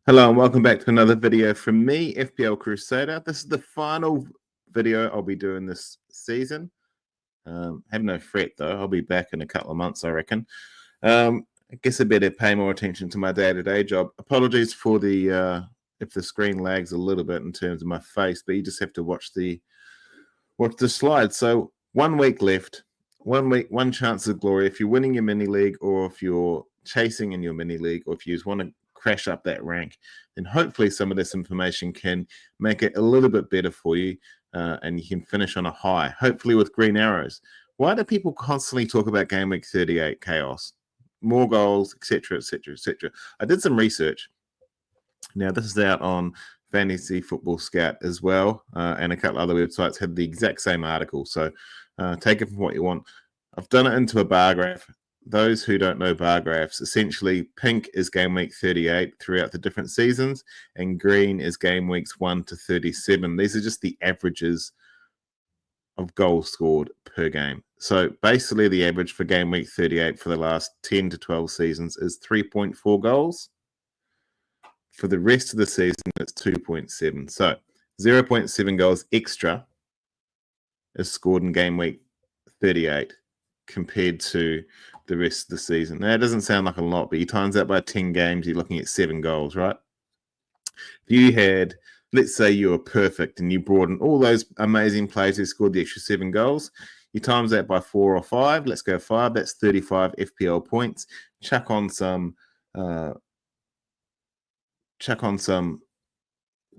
Hello and welcome back to another video from me, FPL Crusader. This is the final video I'll be doing this season. Have no fret though, I'll be back in a couple of months, I reckon. I guess I better pay more attention to my day-to-day job. Apologies for the if the screen lags a little bit in terms of my face, but you just have to watch the slides. So 1 week left, 1 week, one chance of glory. If you're winning your mini league, or if you're chasing in your mini league, or if you just want to crash up that rank, then hopefully some of this information can make it a little bit better for you, and you can finish on a high, hopefully with green arrows. Why do people constantly talk about game week 38 chaos, more goals, etc., etc., etc.? I did some research. Now this is out on Fantasy Football Scout as well, and a couple other websites had the exact same article, so take it from what you want. I've done it into a bar graph. Those who don't know bar graphs, essentially pink is game week 38 throughout the different seasons, and green is game weeks 1 to 37. These are just the averages of goals scored per game. So basically the average for game week 38 for the last 10 to 12 seasons is 3.4 goals. For the rest of the season, it's 2.7. So 0.7 goals extra is scored in game week 38 compared to the rest of the season. Now, it doesn't sound like a lot, but you times that by 10 games, you're looking at 7 goals, right? If you had, let's say you were perfect and you brought in all those amazing players who scored the extra 7 goals, you times that by 4 or 5, let's go 5, that's 35 FPL points. Chuck on some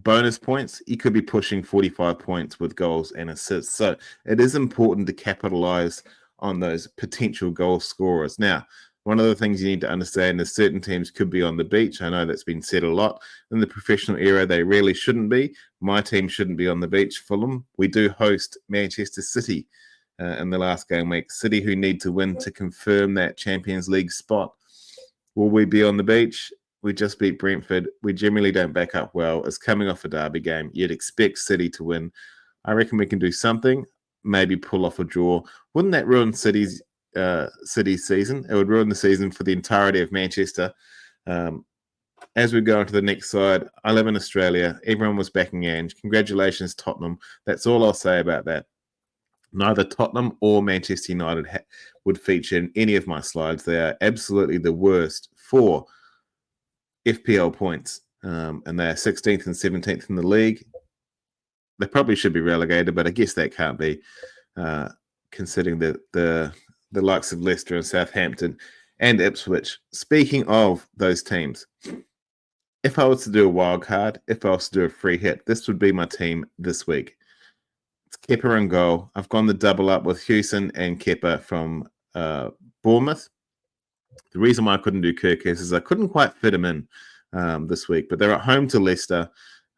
bonus points, you could be pushing 45 points with goals and assists. So it is important to capitalize on those potential goal scorers. Now, one of the things you need to understand is certain teams could be on the beach. I know that's been said a lot. In the professional era, they really shouldn't be. My team shouldn't be on the beach, Fulham. We do host Manchester City in the last game week. City, who need to win to confirm that Champions League spot. Will we be on the beach? We just beat Brentford. We generally don't back up well. It's coming off a derby game. You'd expect City to win. I reckon we can do something. Maybe pull off a draw. Wouldn't that ruin City's season? It would ruin the season for the entirety of Manchester. As we go into the next side, I live in Australia. Everyone was backing Ange. Congratulations, Tottenham. That's all I'll say about that. Neither Tottenham or Manchester United would feature in any of my slides. They are absolutely the worst for FPL points, and they're 16th and 17th in the league. They probably should be relegated, but I guess that can't be, considering the likes of Leicester and Southampton and Ipswich. Speaking of those teams, if I was to do a wild card, if I was to do a free hit, this would be my team this week. It's Kepa in goal. I've gone the double up with Houston and Kepa from Bournemouth. The reason why I couldn't do Kirkes is I couldn't quite fit him in this week, but they're at home to Leicester.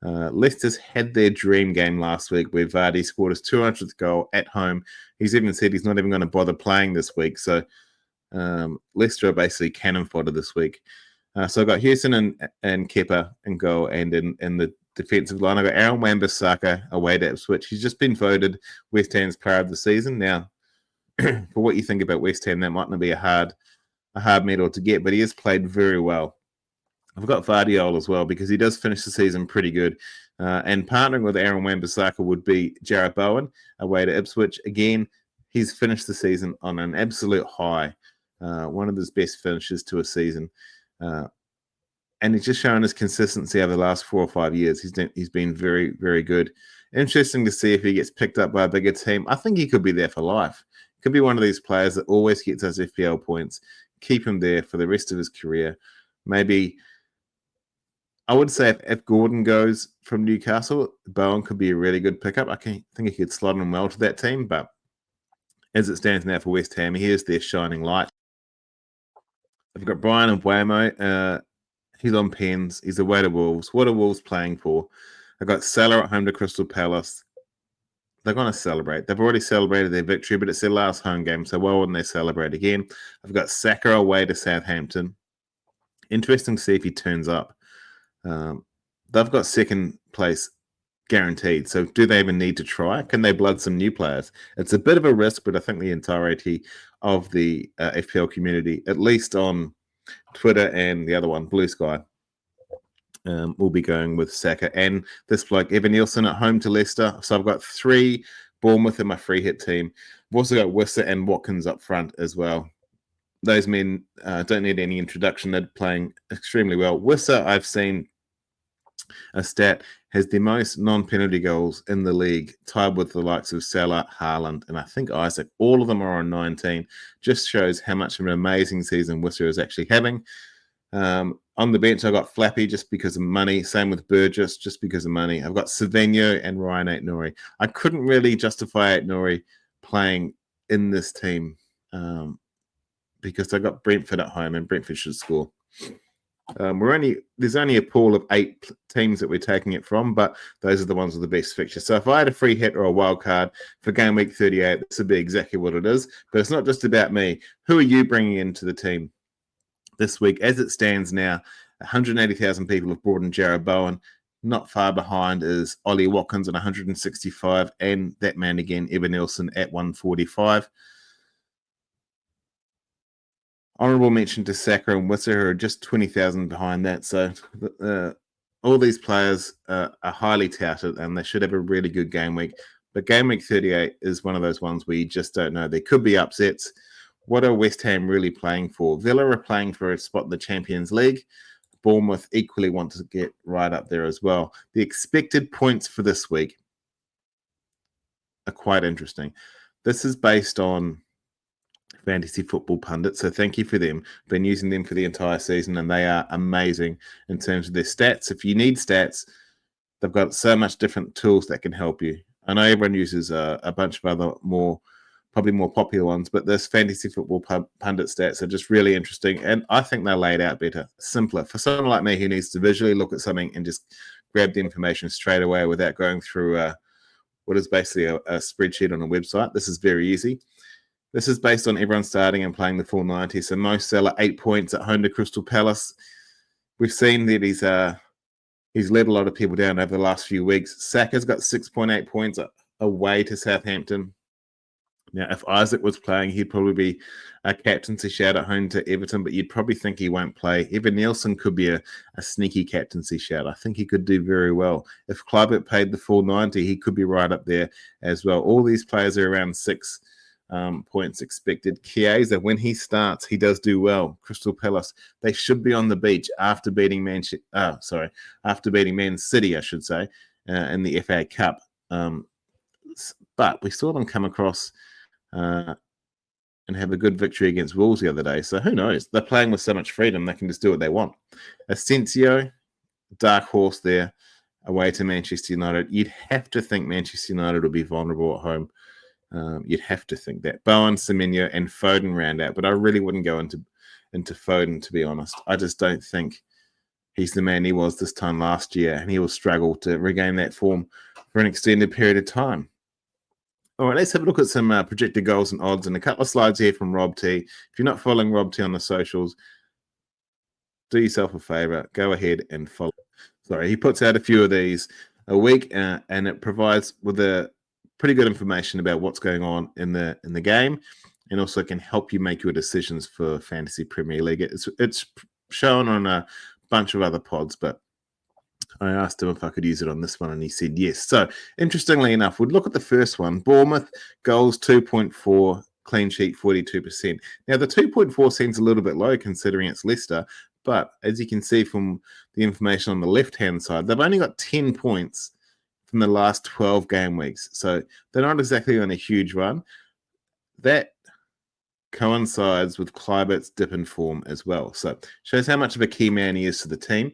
Leicester's had their dream game last week where Vardy scored his 200th goal at home. He's even said he's not even going to bother playing this week. So Leicester are basically cannon fodder this week. So I've got Houston and Kepa in goal, and in the defensive line, I've got Aaron Wan-Bissaka away to Ipswich. He's just been voted West Ham's player of the season. Now, for what you think about West Ham, that might not be a hard medal to get, but he has played very well. I've got Vardy as well because he does finish the season pretty good. And partnering with Aaron Wan-Bissaka would be Jarrett Bowen away to Ipswich. Again, he's finished the season on an absolute high, one of his best finishes to a season. And he's just shown his consistency over the last 4 or 5 years. He's been very, very good. Interesting to see if he gets picked up by a bigger team. I think he could be there for life. Could be one of these players that always gets those FPL points. Keep him there for the rest of his career. Maybe, I would say if Gordon goes from Newcastle, Bowen could be a really good pickup. I think he could slot him well to that team, but as it stands now for West Ham, he is their shining light. I've got Brian and Wamo. He's on pens. He's away to Wolves. What are Wolves playing for? I've got Salah at home to Crystal Palace. They're going to celebrate. They've already celebrated their victory, but it's their last home game, so why wouldn't they celebrate again? I've got Saka away to Southampton. Interesting to see if he turns up. They've got second place guaranteed, so do they even need to try? Can they blood some new players? It's a bit of a risk, but I think the entirety of the FPL community, at least on Twitter and the other one, Blue Sky, We'll be going with Saka and this bloke, Evan Nielsen, at home to Leicester. So I've got 3 Bournemouth in my free hit team. I've also got Wissa and Watkins up front as well. Those men don't need any introduction. They're playing extremely well. Wissa, I've seen a stat, has the most non-penalty goals in the league, tied with the likes of Salah, Haaland, and I think Isaac. All of them are on 19. Just shows how much of an amazing season Wissa is actually having. On the bench, I got Flappy just because of money. Same with Burgess, just because of money. I've got Savinho and Ryan Aït-Nouri. I couldn't really justify Aït-Nouri playing in this team because I got Brentford at home and Brentford should score. There's only a pool of 8 teams that we're taking it from, but those are the ones with the best fixture. So if I had a free hit or a wild card for game week 38, this would be exactly what it is. But it's not just about me. Who are you bringing into the team this week? As it stands now, 180,000 people have brought in Jarrod Bowen. Not far behind is Ollie Watkins at 165, and that man again, Evan Nielsen, at 145. Honourable mention to Saka and Wissa, who are just 20,000 behind that. So all these players are highly touted, and they should have a really good game week. But game week 38 is one of those ones where you just don't know. There could be upsets. What are West Ham really playing for? Villa are playing for a spot in the Champions League. Bournemouth equally want to get right up there as well. The expected points for this week are quite interesting. This is based on Fantasy Football Pundit, so thank you for them. Been using them for the entire season, and they are amazing in terms of their stats. If you need stats, they've got so much different tools that can help you. I know everyone uses a bunch of other probably more popular ones, but this Fantasy Football Pundit stats are just really interesting, and I think they're laid out better, simpler. For someone like me who needs to visually look at something and just grab the information straight away without going through what is basically a spreadsheet on a website, this is very easy. This is based on everyone starting and playing the full 90. So Mo Salah, 8 points at home to Crystal Palace. We've seen that he's let a lot of people down over the last few weeks. Saka's got 6.8 points away to Southampton. Now, if Isaac was playing, he'd probably be a captaincy shout at home to Everton, but you'd probably think he won't play. Evan Nielsen could be a sneaky captaincy shout. I think he could do very well. If Kluivert paid the full 90, he could be right up there as well. All these players are around 6 points expected. Chiesa, when he starts, he does do well. Crystal Palace, they should be on the beach after beating Man City, I should say, in the FA Cup. But we saw them come across and have a good victory against Wolves the other day. So who knows? They're playing with so much freedom, they can just do what they want. Asensio, dark horse there, away to Manchester United. You'd have to think Manchester United will be vulnerable at home. You'd have to think that. Bowen, Semenyo, and Foden round out, but I really wouldn't go into Foden, to be honest. I just don't think he's the man he was this time last year, and he will struggle to regain that form for an extended period of time. All right, let's have a look at some projected goals and odds, and a couple of slides here from Rob T. If you're not following Rob T on the socials, do yourself a favor, go ahead and follow. Sorry, he puts out a few of these a week, and it provides with a pretty good information about what's going on in the game, and also can help you make your decisions for Fantasy Premier League. It's shown on a bunch of other pods, but I asked him if I could use it on this one, and he said yes. So interestingly enough, we'd look at the first one. Bournemouth goals 2.4, clean sheet 42%. Now the 2.4 seems a little bit low considering it's Leicester, but as you can see from the information on the left-hand side, they've only got 10 points from the last 12 game weeks. So they're not exactly on a huge run. That coincides with Kluivert's dip in form as well. So shows how much of a key man he is to the team.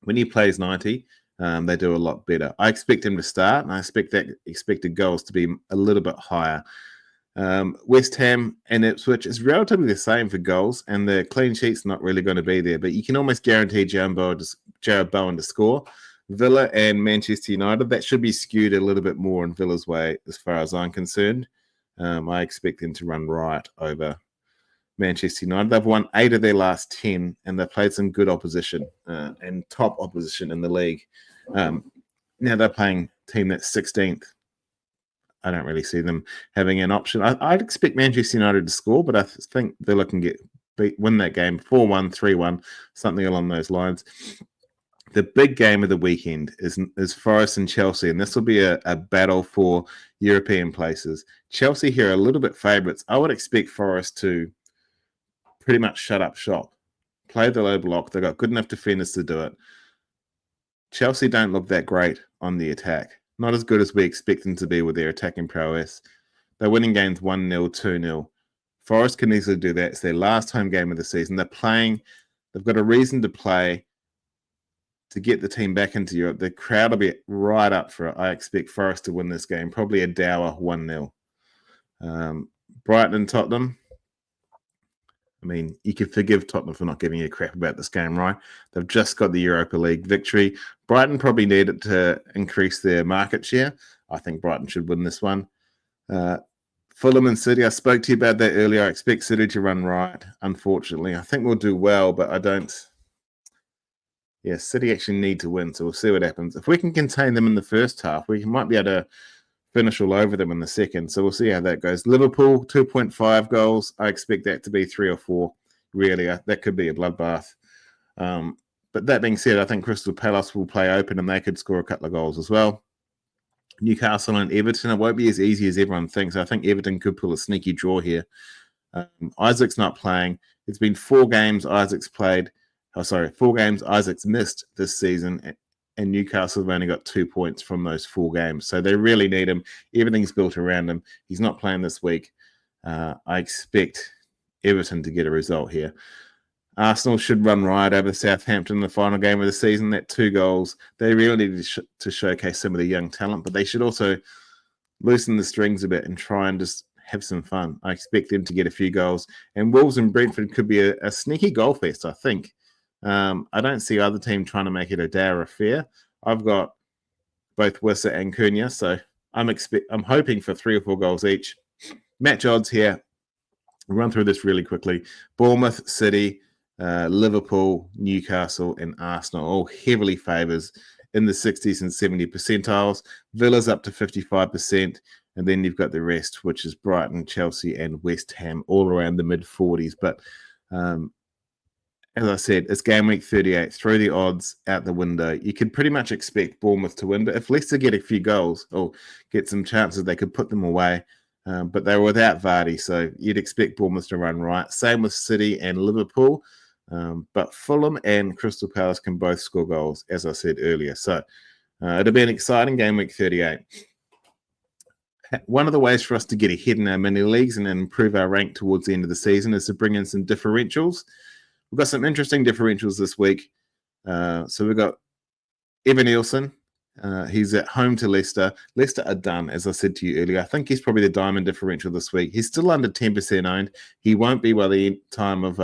When he plays 90, they do a lot better. I expect him to start, and I expect that expected goals to be a little bit higher. West Ham and Ipswich is relatively the same for goals, and the clean sheet's not really going to be there, but you can almost guarantee Jarrod Bowen to score. Villa and Manchester United, that should be skewed a little bit more in Villa's way as far as I'm concerned. I expect them to run right over Manchester United. They've won 8 of their last 10, and they've played some good opposition and top opposition in the league. Now they're playing a team that's 16th. I don't really see them having an option. I'd expect Manchester United to score, but I think Villa can win that game 4-1, 3-1, something along those lines. The big game of the weekend is Forest and Chelsea, and this will be a battle for European places. Chelsea here are a little bit favourites. I would expect Forest to pretty much shut up shop, play the low block. They've got good enough defenders to do it. Chelsea don't look that great on the attack. Not as good as we expect them to be with their attacking prowess. They're winning games 1-0, 2-0. Forest can easily do that. It's their last home game of the season. They're playing. They've got a reason to play to get the team back into Europe. The crowd will be right up for it. I expect Forest to win this game, probably a dour 1-0. Brighton and Tottenham. I mean, you could forgive Tottenham for not giving a crap about this game, right? They've just got the Europa League victory. Brighton probably need it to increase their market share. I think Brighton should win this one. Fulham and City, I spoke to you about that earlier. I expect City to run right, unfortunately. I think we'll do well, but I don't... Yeah, City actually need to win, so we'll see what happens. If we can contain them in the first half, we might be able to finish all over them in the second, so we'll see how that goes. Liverpool, 2.5 goals. I expect that to be 3 or 4, really. That could be a bloodbath. But that being said, I think Crystal Palace will play open and they could score a couple of goals as well. Newcastle and Everton, it won't be as easy as everyone thinks. I think Everton could pull a sneaky draw here. Isaac's not playing. It's been 4 games Isaac's played. 4 games Isaac's missed this season, and Newcastle have only got 2 points from those 4 games. So they really need him. Everything's built around him. He's not playing this week. I expect Everton to get a result here. Arsenal should run riot over Southampton in the final game of the season. That 2 goals, they really need to showcase some of the young talent, but they should also loosen the strings a bit and try and just have some fun. I expect them to get a few goals. And Wolves and Brentford could be a sneaky goal fest, I think. I don't see either team trying to make it a dour affair. I've got both Wissa and Cunha, so I'm hoping for 3 or 4 goals each. Match odds here. We'll run through this really quickly. Bournemouth, City, Liverpool, Newcastle, and Arsenal all heavily favours in the 60s and 70 percentiles. Villa's up to 55%, and then you've got the rest, which is Brighton, Chelsea, and West Ham, all around the mid-40s. But as I said, it's game week 38. Throw the odds out the window. You could pretty much expect Bournemouth to win, but if Leicester get a few goals or get some chances, they could put them away. But they were without Vardy, so you'd expect Bournemouth to run right. Same with City and Liverpool. But Fulham and Crystal Palace can both score goals, as I said earlier. So it'll be an exciting game week 38. One of the ways for us to get ahead in our mini leagues and improve our rank towards the end of the season is to bring in some differentials. We've got some interesting differentials this week. So we've got Evan Nielsen. He's at home to Leicester. Leicester are done, as I said to you earlier. I think he's probably the diamond differential this week. He's still under 10% owned. He won't be by the time of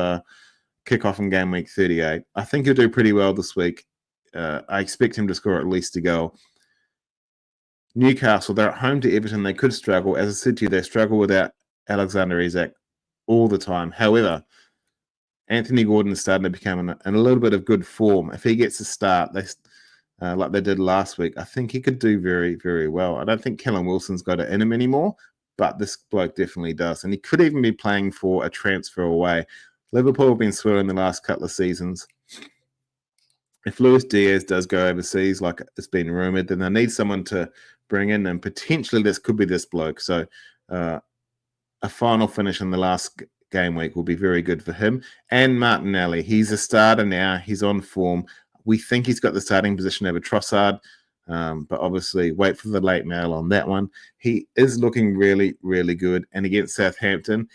kickoff in game week 38. I think he'll do pretty well this week. I expect him to score at least a goal. Newcastle, they're at home to Everton. They could struggle. As I said to you, they struggle without Alexander Isak all the time. However, Anthony Gordon is starting to become in a little bit of good form. If he gets a start, like they did last week, I think he could do very, very well. I don't think Callum Wilson's got it in him anymore, but this bloke definitely does. And he could even be playing for a transfer away. Liverpool have been swirling the last couple of seasons. If Luis Diaz does go overseas, like it's been rumoured, then they need someone to bring in, and potentially this could be this bloke. So a final finish in the last game week will be very good for him. And Martinelli, he's a starter now. He's on form. We think he's got the starting position over Trossard, but obviously wait for the late mail on that one. He is looking really, really good. And against Southampton,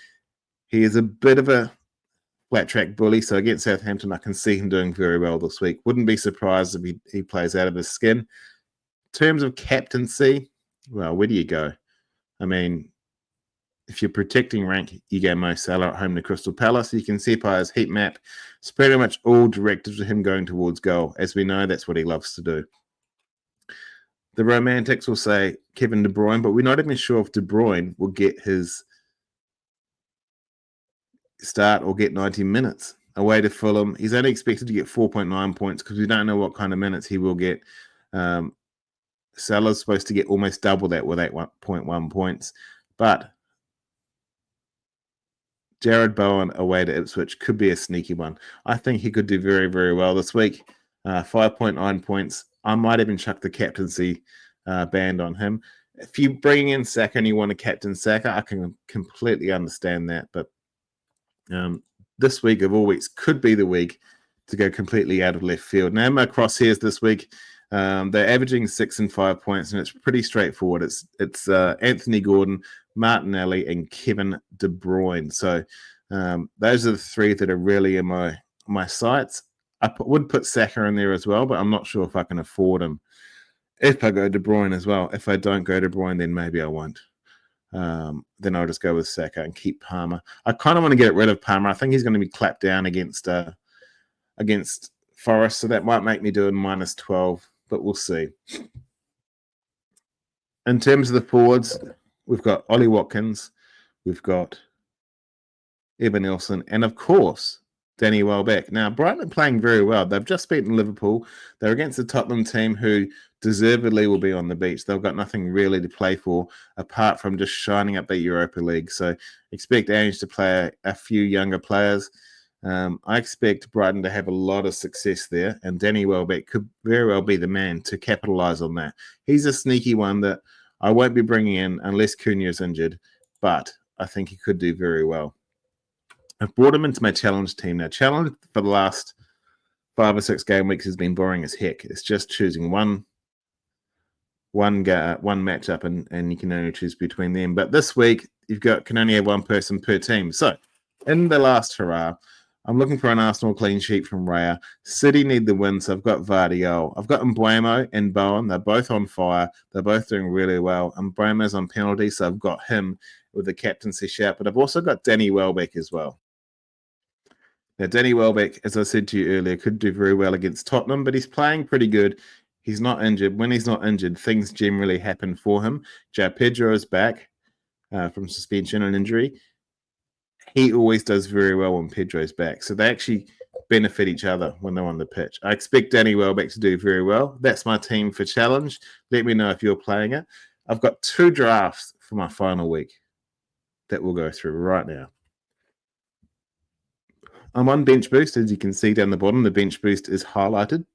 he is a bit of a flat track bully. So against Southampton, I can see him doing very well this week. Wouldn't be surprised if he plays out of his skin. In terms of captaincy, well, where do you go? I mean, if you're protecting rank, you go Mo Salah at home to Crystal Palace. You can see by his heat map, it's pretty much all directed to him going towards goal. As we know, that's what he loves to do. The romantics will say Kevin De Bruyne, but we're not even sure if De Bruyne will get his start or get 90 minutes. Away to Fulham, he's only expected to get 4.9 points because we don't know what kind of minutes he will get. Salah's supposed to get almost double that with 8.1 points. But Jared Bowen away to Ipswich could be a sneaky one. I think he could do very, very well this week. 5.9 points. I might even chuck the captaincy band on him. If you bring in Saka and you want to captain Saka, I can completely understand that. But this week of all weeks could be the week to go completely out of left field. Now, my crosshairs this week, they're averaging 6 and 5 points, and it's pretty straightforward. It's Anthony Gordon, Martinelli, and Kevin De Bruyne. So those are the three that are really in my sights. I would put Saka in there as well, but I'm not sure if I can afford him. If I go De Bruyne as well. If I don't go De Bruyne, then maybe I won't. Then I'll just go with Saka and keep Palmer. I kind of want to get rid of Palmer. I think he's going to be clapped down against Forest, so that might make me do a -12, but we'll see. In terms of the forwards, we've got Ollie Watkins, we've got Evan Nelson, and of course, Danny Welbeck. Now, Brighton are playing very well. They've just beaten Liverpool. They're against the Tottenham team who deservedly will be on the beach. They've got nothing really to play for apart from just shining up the Europa League. So expect Ange to play a few younger players. I expect Brighton to have a lot of success there, and Danny Welbeck could very well be the man to capitalise on that. He's a sneaky one that I won't be bringing in unless Cunha is injured, but I think he could do very well. I've brought him into my challenge team now. Challenge for the last 5 or 6 game weeks has been boring as heck. It's just choosing one matchup, and you can only choose between them. But this week, can only have one person per team. So, in the last hurrah, I'm looking for an Arsenal clean sheet from Raya. City need the win, so I've got Vardiol. I've got Mbeumo and Bowen. They're both on fire. They're both doing really well. Mbeumo's on penalty, so I've got him with the captaincy shout. But I've also got Danny Welbeck as well. Now, Danny Welbeck, as I said to you earlier, could do very well against Tottenham, but he's playing pretty good. He's not injured. When he's not injured, things generally happen for him. João Pedro is back from suspension and injury. He always does very well when Pedro's back. So they actually benefit each other when they're on the pitch. I expect Danny Welbeck to do very well. That's my team for challenge. Let me know if you're playing it. I've got 2 drafts for my final week that we'll go through right now. I'm on bench boost. As you can see down the bottom, the bench boost is highlighted.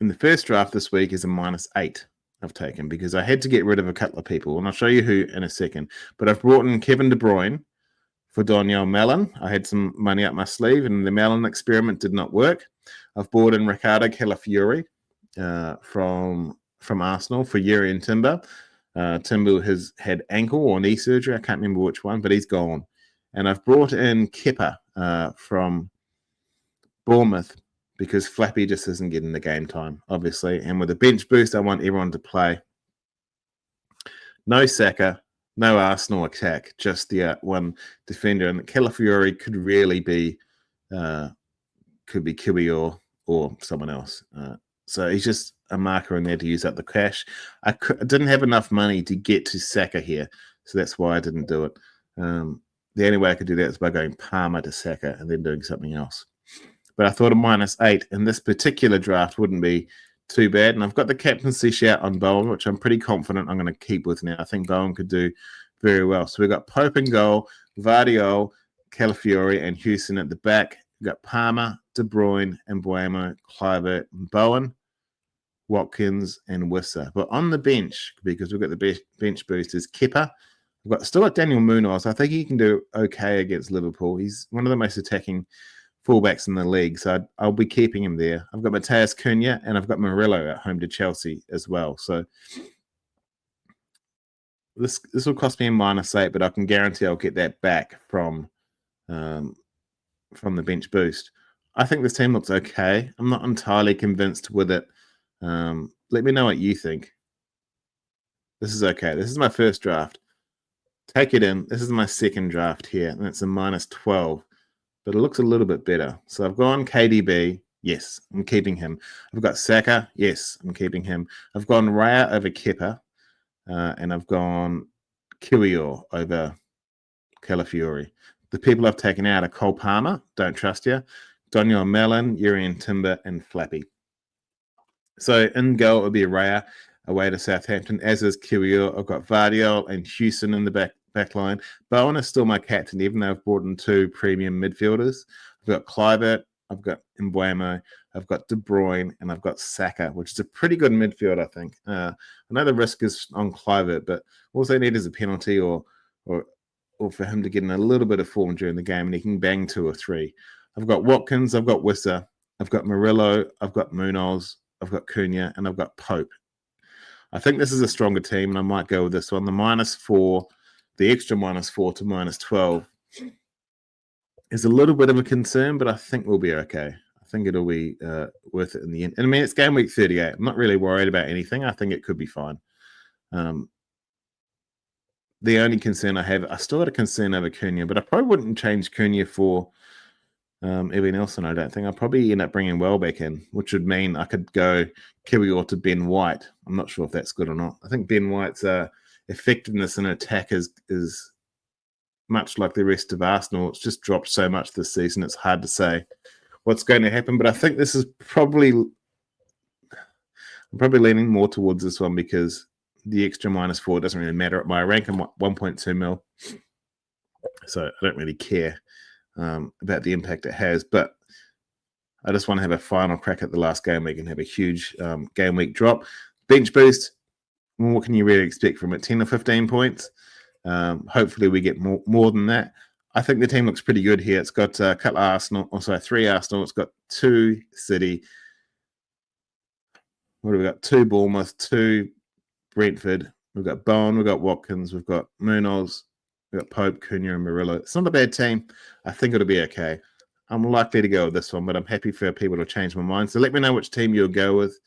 And the first draft this week is a -8 I've taken because I had to get rid of a couple of people, and I'll show you who in a second. But I've brought in Kevin De Bruyne for Daniel Mellon. I had some money up my sleeve, and the Mellon experiment did not work. I've brought in Ricardo Calafiori from Arsenal for Yuri and Timber. Timber has had ankle or knee surgery. I can't remember which one, but he's gone. And I've brought in Kepa from Bournemouth because Flappy just isn't getting the game time, obviously. And with a bench boost, I want everyone to play. No Saka, no Arsenal attack, just the one defender. And Calafiori could really be, could be Kiwi or someone else. So he's just a marker in there to use up the cash. I didn't have enough money to get to Saka here, so that's why I didn't do it. The only way I could do that is by going Palmer to Saka and then doing something else. But I thought a -8 in this particular draft wouldn't be too bad. And I've got the captaincy shout on Bowen, which I'm pretty confident I'm going to keep with now. I think Bowen could do very well. So we've got Pope in goal, Vardiol, Calafiori, and Houston at the back. We've got Palmer, De Bruyne, and Mbeumo, Kluivert, and Bowen, Watkins, and Wissa. But on the bench, because we've got the bench boosters, Kepa. We've still got Daniel Munoz. I think he can do okay against Liverpool. He's one of the most attacking fullbacks in the league, so I'll be keeping him there. I've got Matheus Cunha, and I've got Murillo at home to Chelsea as well. So this will cost me a -8, but I can guarantee I'll get that back from the bench boost. I think this team looks okay. I'm not entirely convinced with it. Let me know what you think. This is okay. This is my first draft. Take it in. This is my second draft here, and it's a -12. But it looks a little bit better. So I've gone KDB. Yes, I'm keeping him. I've got Saka. Yes, I'm keeping him. I've gone Raya over Kepa. And I've gone Kiwior over Calafiori. The people I've taken out are Cole Palmer. Don't trust you. Daniel Mellon, Yuri and Timber, and Flappy. So in goal, it would be Raya away to Southampton, as is Kiwior. I've got Vardiol and Houston in the back line. Bowen is still my captain, even though I've brought in 2 premium midfielders. I've got Kluivert, I've got Mbuemo, I've got De Bruyne, and I've got Saka, which is a pretty good midfield, I think. I know the risk is on Kluivert, but all they need is a penalty or for him to get in a little bit of form during the game, and he can bang 2 or 3. I've got Watkins, I've got Wissa, I've got Murillo, I've got Munoz, I've got Cunha, and I've got Pope. I think this is a stronger team, and I might go with this one. The -4, the extra -4 to -12 is a little bit of a concern, but I think we'll be okay. I think it'll be worth it in the end. And I mean, it's game week 38. I'm not really worried about anything. I think it could be fine. The only concern I have, I still got a concern over Cunha, but I probably wouldn't change Cunha for Evie Nelson, I don't think. I'll probably end up bringing Welbeck in, which would mean I could go Kiwior to Ben White. I'm not sure if that's good or not. I think Ben White's effectiveness in attack is much like the rest of Arsenal. It's just dropped so much this season. It's hard to say what's going to happen, but I think this is probably, I'm probably leaning more towards this one because the extra -4 doesn't really matter at my rank. I'm 1.2 mil, so I don't really care about the impact it has, but I just want to have a final crack at the last game week and have a huge game week drop. Bench boost, what can you really expect from it? 10 or 15 points? Hopefully we get more than that. I think the team looks pretty good here. It's got a couple of Arsenal, also 3 Arsenal. It's got 2 City. What have we got? 2 Bournemouth, 2 Brentford. We've got Bowen, we've got Watkins, we've got Munoz, we've got Pope, Cunha, and Murillo. It's not a bad team. I think it'll be okay. I'm likely to go with this one, but I'm happy for people to change my mind. So let me know which team you'll go with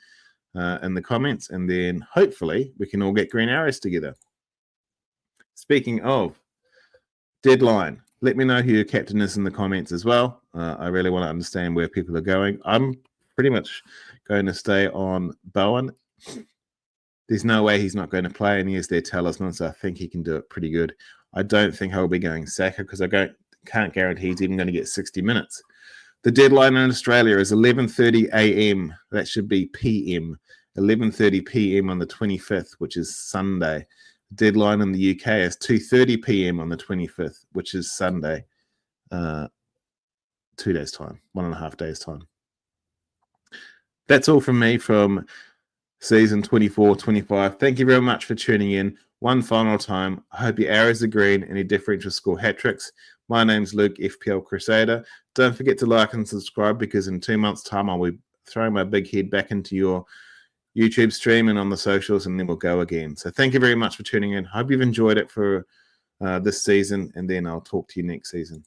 in the comments, and then hopefully we can all get green arrows together. Speaking of deadline, let me know who your captain is in the comments as well. I really want to understand where people are going. I'm pretty much going to stay on Bowen. There's no way he's not going to play, and he is their talisman, so I think he can do it pretty good. I don't think I'll be going Saka because I can't guarantee he's even going to get 60 minutes. The deadline in Australia is 11:30 a.m. That should be p.m. 11:30 p.m. on the 25th, which is Sunday. The deadline in the UK is 2:30 p.m. on the 25th, which is Sunday. 2 days' time, 1.5 days' time. That's all from me from season 24-25. Thank you very much for tuning in. One final time, I hope your arrows are green and your differential score hat tricks. My name's Luke, FPL Crusader. Don't forget to like and subscribe because in 2 months' time, I'll be throwing my big head back into your YouTube stream and on the socials, and then we'll go again. So thank you very much for tuning in. Hope you've enjoyed it for this season, and then I'll talk to you next season.